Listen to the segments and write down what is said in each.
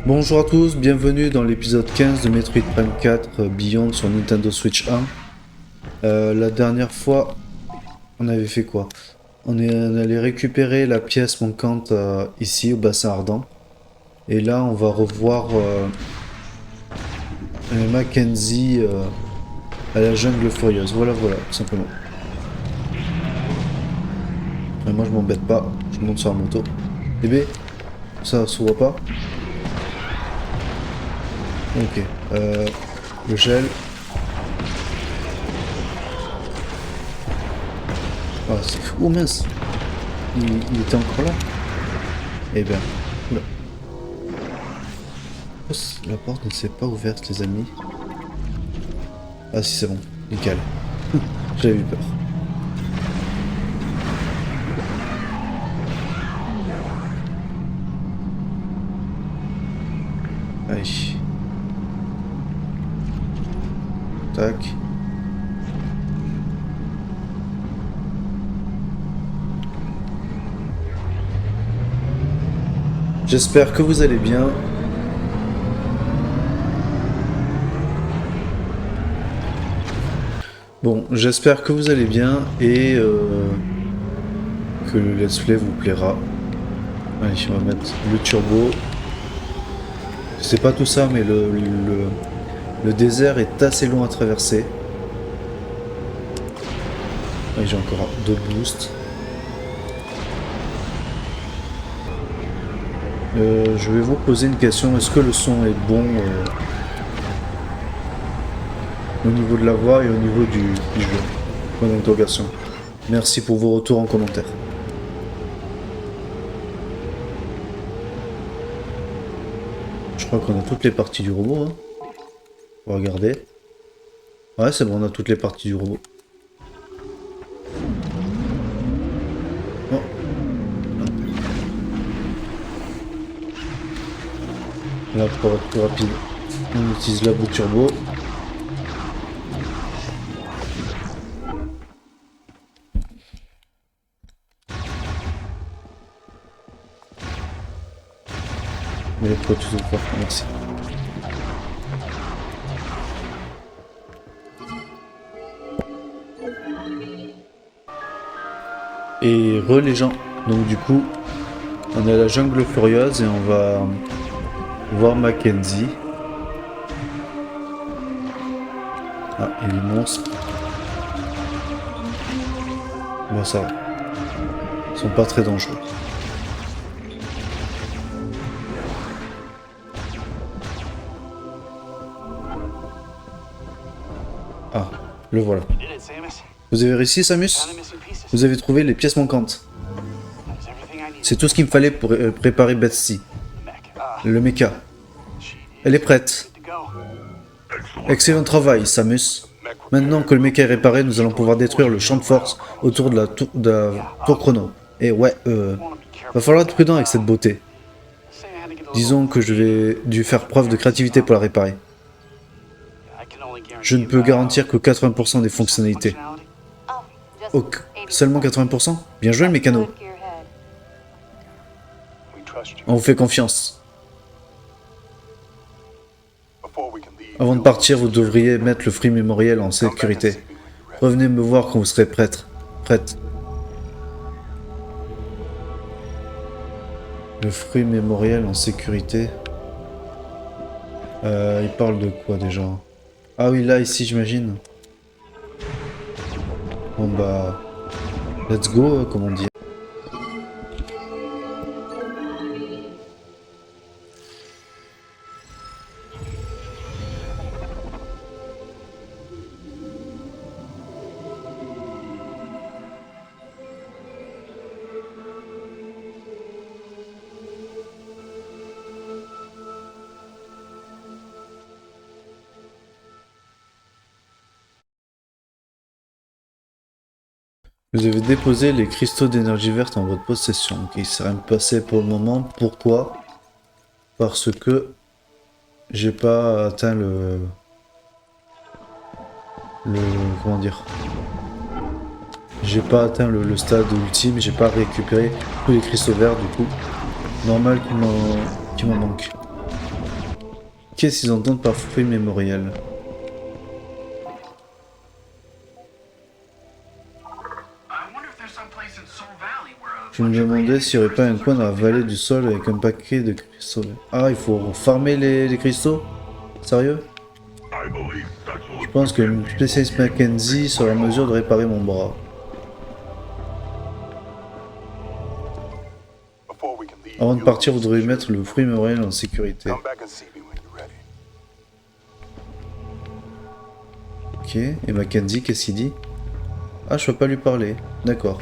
Bonjour à tous, bienvenue dans l'épisode 15 de Metroid Prime 4 Beyond sur Nintendo Switch 1. La dernière fois, on avait fait quoi? On allait récupérer la pièce manquante ici au bassin ardent. Et là, on va revoir Mackenzie à la jungle furieuse. Voilà, voilà, tout simplement. Et moi, je m'embête pas, je monte sur la moto. Bébé, ça se voit pas? Ok. Le gel. Ah, c'est fou. Oh mince! Il était encore là? Eh ben. Oula. La porte ne s'est pas ouverte, les amis. Ah si, c'est bon. Nickel. J'avais eu peur. Allez. Tac. J'espère que vous allez bien. Bon, j'espère que vous allez bien et que le let's play vous plaira. Allez, on va mettre le turbo. C'est pas tout ça, mais le désert est assez long à traverser. Allez, j'ai encore 2 boosts. Je vais vous poser une question. Est-ce que le son est bon au niveau de la voix et au niveau du jeu? Point d'interrogation. Merci pour vos retours en commentaire. Je crois qu'on a toutes les parties du robot. Hein. On va regarder. Ouais, c'est bon, on a toutes les parties du robot. Oh. Là, pour être plus rapide, on utilise la boucle turbo. Mais pourquoi tu veux faire? Merci. Et les gens. Donc du coup, on est à la jungle furieuse et on va voir Mackenzie. Ah, et les monstres. Bon, ça va. Ils sont pas très dangereux. Ah, le voilà. Vous avez réussi, Samus? Vous avez trouvé les pièces manquantes. C'est tout ce qu'il me fallait pour préparer Betsy. Le mecha. Elle est prête. Excellent travail, Samus. Maintenant que le mecha est réparé, nous allons pouvoir détruire le champ de force autour de la tour chrono. Et ouais, va falloir être prudent avec cette beauté. Disons que je vais dû faire preuve de créativité pour la réparer. Je ne peux garantir que 80% des fonctionnalités. Oh, seulement 80%? Bien joué, le mécano. On vous fait confiance. Avant de partir, vous devriez mettre le fruit mémoriel en sécurité. Revenez me voir quand vous serez prête. Le fruit mémoriel en sécurité. Il parle de quoi déjà? Ah oui, là, ici, j'imagine. Bon bah... Let's go, comme on dit. Vous avez déposé les cristaux d'énergie verte en votre possession. Ok, il s'est rien passé pour le moment. Pourquoi? Parce que j'ai pas atteint le... Comment dire? J'ai pas atteint le stade ultime, j'ai pas récupéré tous les cristaux verts du coup. Normal qu'il m'en manque. Qu'est-ce qu'ils entendent par fruit mémoriel? Je me demandais s'il n'y aurait pas un coin dans la vallée du sol avec un paquet de cristaux. Ah, il faut farmer les cristaux? Sérieux? Je pense que le spécialiste Mackenzie sera en mesure de réparer mon bras. Avant de partir, vous devrez mettre le fruit mémoriel en sécurité. Ok, et Mackenzie, qu'est-ce qu'il dit? Ah, je peux pas lui parler. D'accord.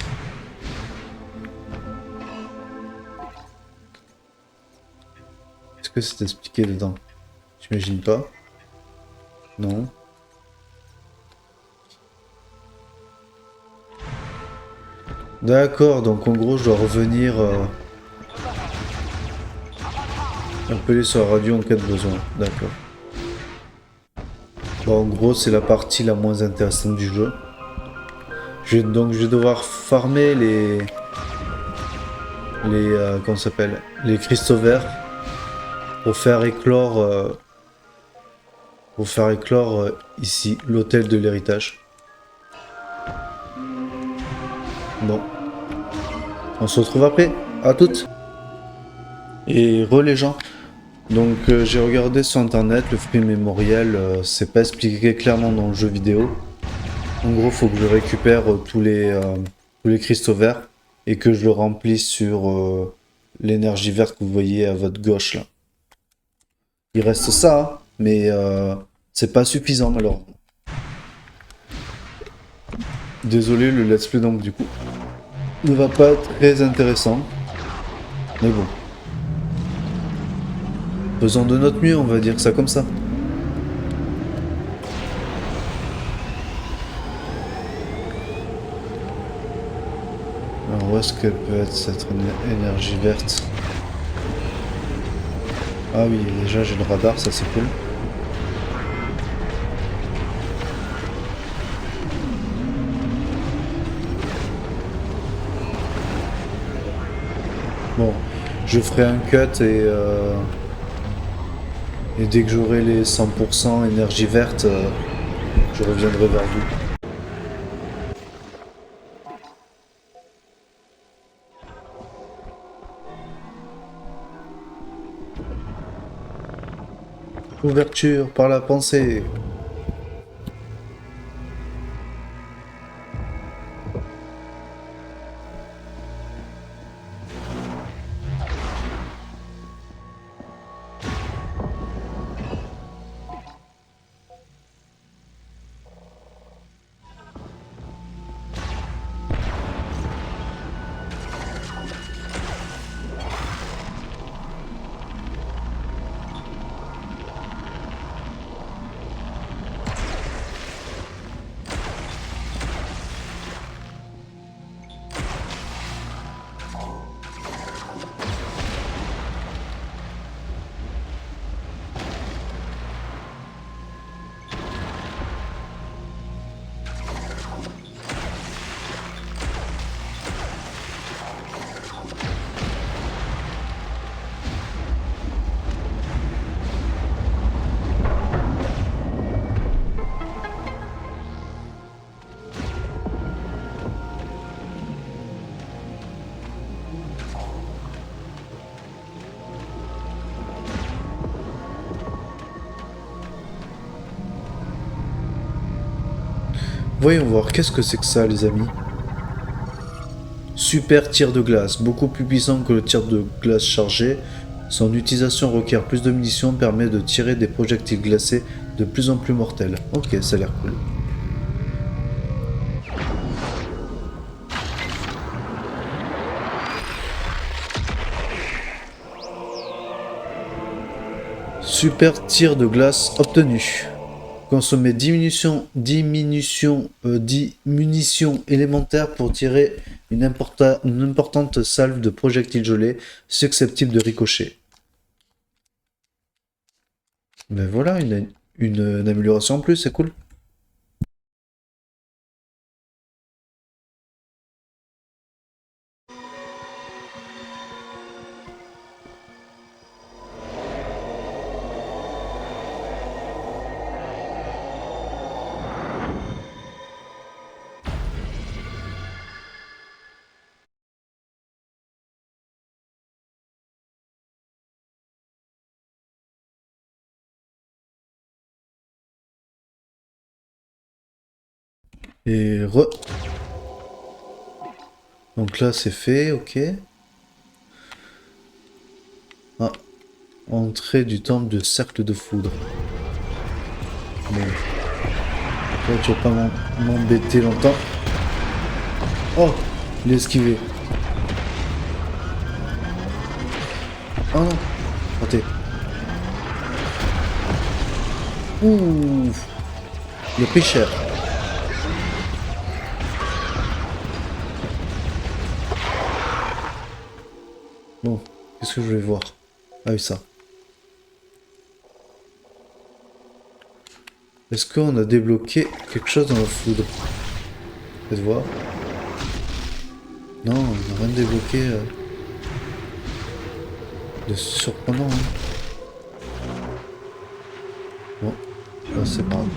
Est-ce que c'est expliqué dedans? J'imagine pas. Non. D'accord, donc en gros, je dois revenir appeler sur la radio en cas de besoin. D'accord. Bon, en gros, c'est la partie la moins intéressante du jeu. Donc, je vais devoir farmer comment ça s'appelle? Les cristaux verts pour faire éclore, ici l'hôtel de l'héritage. Bon, on se retrouve après. À toutes. Et les gens. Donc j'ai regardé sur internet le fruit mémoriel, c'est pas expliqué clairement dans le jeu vidéo. En gros, faut que je récupère tous les cristaux verts et que je le remplisse sur l'énergie verte que vous voyez à votre gauche là. Il reste ça, hein, mais c'est pas suffisant malheureusement. Désolé, le let's play donc du coup ne va pas être très intéressant, mais bon. Faisons de notre mieux, on va dire ça comme ça. Alors où est-ce qu'elle peut être cette énergie verte? Ah oui, déjà j'ai le radar, ça c'est cool. Bon, je ferai un cut et dès que j'aurai les 100% énergie verte, je reviendrai vers vous. Ouverture par la pensée. Voyons voir, qu'est-ce que c'est que ça les amis? Super tir de glace, beaucoup plus puissant que le tir de glace chargé. Son utilisation requiert plus de munitions, permet de tirer des projectiles glacés de plus en plus mortels. Ok, ça a l'air cool. Super tir de glace obtenu. Consommer 10 munitions élémentaires pour tirer une importante salve de projectiles gelés susceptibles de ricocher. Ben voilà, une amélioration en plus, c'est cool. Et re... Donc là c'est fait, ok. Ah, entrée du temple de cercle de foudre. Bon. Là tu vas pas m'embêter longtemps. Oh, il est esquivé. Oh non, raté. Ouh, le pêcheur. Bon, qu'est-ce que je vais voir? Ah oui, ça. Est-ce qu'on a débloqué quelque chose dans la foudre? Faites voir. Non, on n'a rien débloqué de surprenant. Hein. Bon, là, c'est pas grave.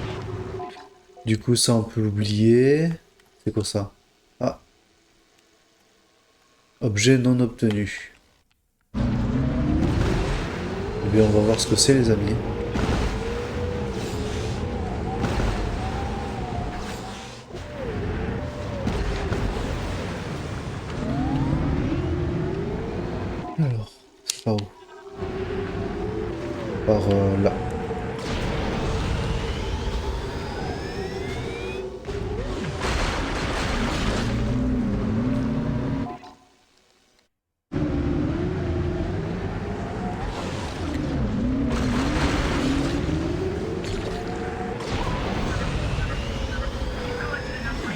Du coup, ça, on peut l'oublier. C'est quoi ça? Ah, objet non obtenu. Eh bien, on va voir ce que c'est, les amis. Alors, c'est par où? Par là.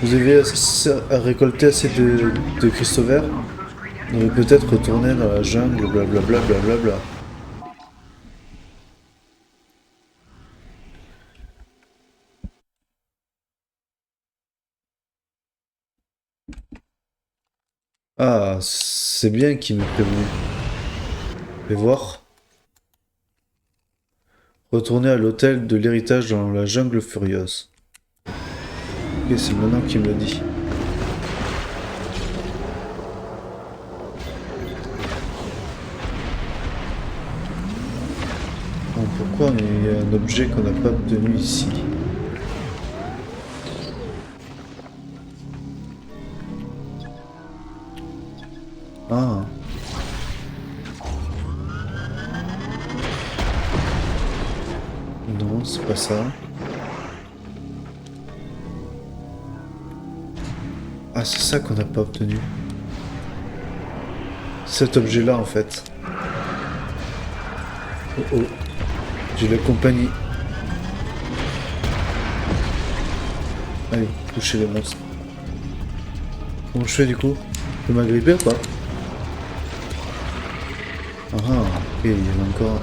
Vous avez récolté assez de cristaux verts? On va peut-être retourner dans la jungle, blablabla, blablabla. Ah, c'est bien qu'il m'ait prévenu. Fais voir. Retourner à l'hôtel de l'héritage dans la jungle furieuse. Ok, c'est maintenant qu'il me le dit. Bon, pourquoi il y a un objet qu'on n'a pas obtenu ici? Ah. Non, c'est pas ça. Ah, c'est ça qu'on n'a pas obtenu. Cet objet-là, en fait. Oh oh. J'ai la compagnie. Allez, toucher les monstres. Comment je fais du coup? Tu peux m'agripper ou pas? Ah ah, ok, il y en a encore.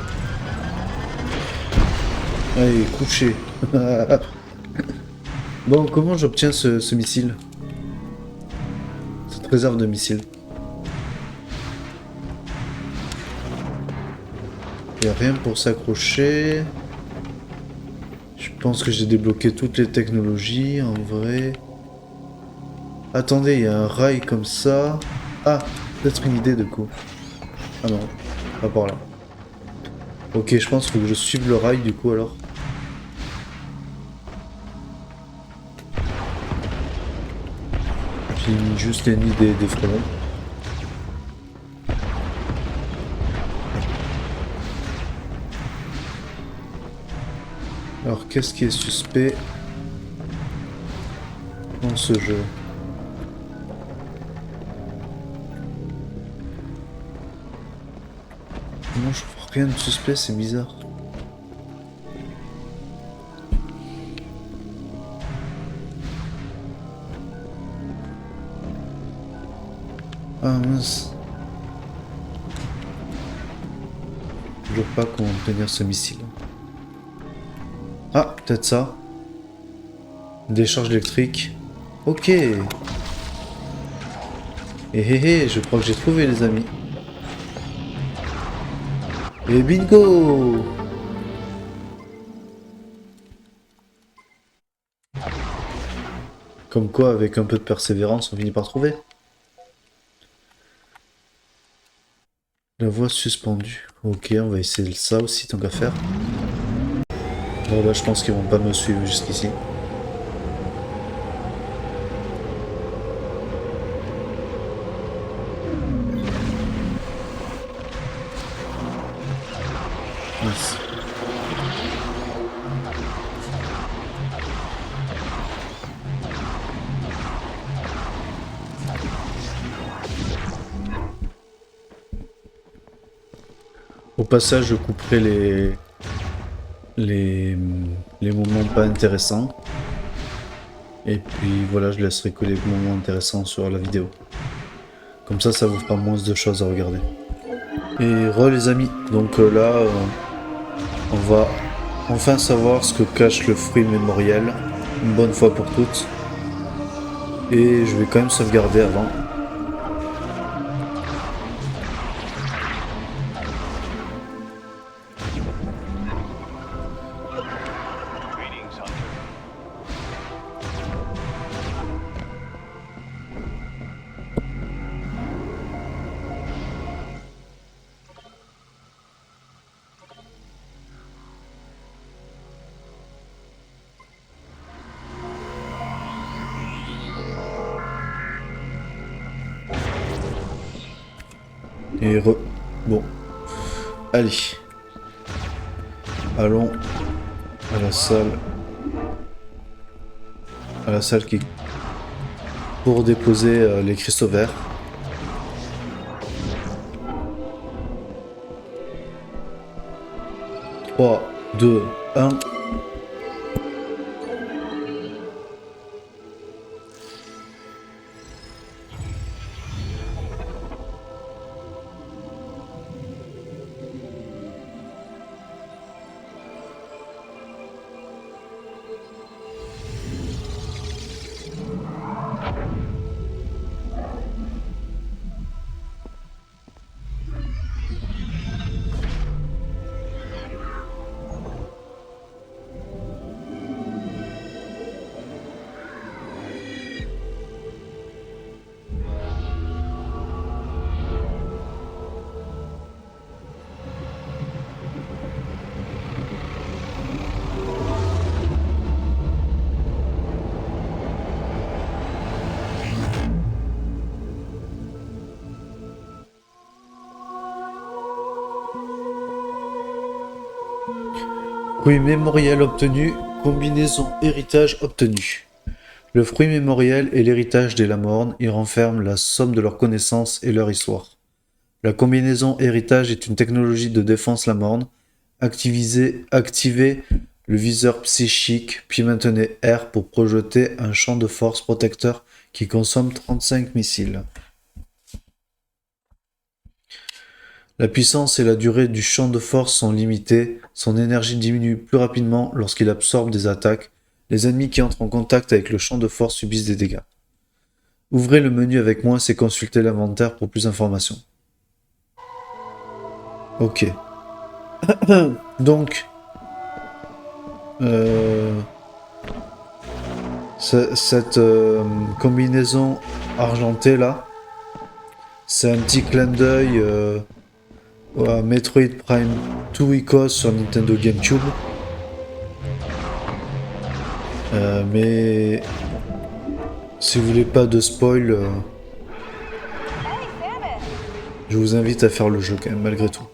Allez, couché. Bon, comment j'obtiens ce missile? Cette réserve de missiles. Il n'y a rien pour s'accrocher. Je pense que j'ai débloqué toutes les technologies, en vrai. Attendez, il y a un rail comme ça. Ah, peut-être une idée de coup. Ah non, pas par là. Ok, je pense qu'il faut que je suive le rail du coup alors. J'ai mis juste les nids des frelons. Alors, qu'est-ce qui est suspect dans ce jeu? Non, je vois rien de suspect, c'est bizarre. Ah mince. Toujours pas comment obtenir ce missile. Ah, peut-être ça. Décharge électrique. Ok. Et hé hé, je crois que j'ai trouvé les amis. Et bingo! Comme quoi, avec un peu de persévérance, on finit par trouver. La voie suspendue. Ok, on va essayer ça aussi, tant qu'à faire. Bon bah je pense qu'ils vont pas me suivre jusqu'ici. Nice. Au passage, je couperai les, les moments pas intéressants. Et puis voilà, je laisserai que les moments intéressants sur la vidéo. Comme ça vous fera moins de choses à regarder. Et les amis, donc là, on va enfin savoir ce que cache le fruit mémoriel, une bonne fois pour toutes. Et je vais quand même sauvegarder avant. Et bon, allez. Allons à la salle. À la salle qui... pour déposer les cristaux verts. Trois, deux, un. Fruit mémoriel obtenu, combinaison héritage obtenu. Le fruit mémoriel est l'héritage des Lamornes, il renferme la somme de leurs connaissances et leur histoire. La combinaison héritage est une technologie de défense Lamorne. Activez le viseur psychique, puis maintenez R pour projeter un champ de force protecteur qui consomme 35 missiles. La puissance et la durée du champ de force sont limitées, son énergie diminue plus rapidement lorsqu'il absorbe des attaques. Les ennemis qui entrent en contact avec le champ de force subissent des dégâts. Ouvrez le menu avec moi et consultez l'inventaire pour plus d'informations. Ok. Donc, cette combinaison argentée là, c'est un petit clin d'œil à Metroid Prime 2 Icos sur Nintendo GameCube. Mais si vous voulez pas de spoil, je vous invite à faire le jeu quand même malgré tout.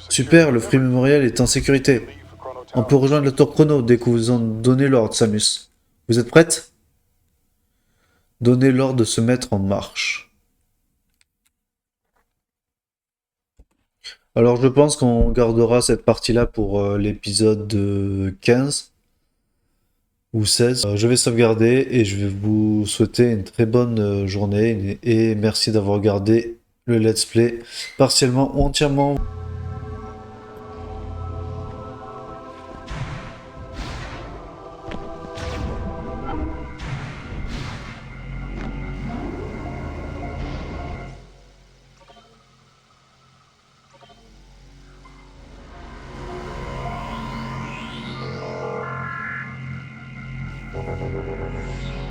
Super, le fruit mémoriel est en sécurité. On peut rejoindre la tour chrono dès que vous en donnez l'ordre, Samus. Vous êtes prête? Donnez l'ordre de se mettre en marche. Alors je pense qu'on gardera cette partie-là pour l'épisode 15 ou 16. Je vais sauvegarder et je vais vous souhaiter une très bonne journée et merci d'avoir regardé le let's play partiellement ou entièrement.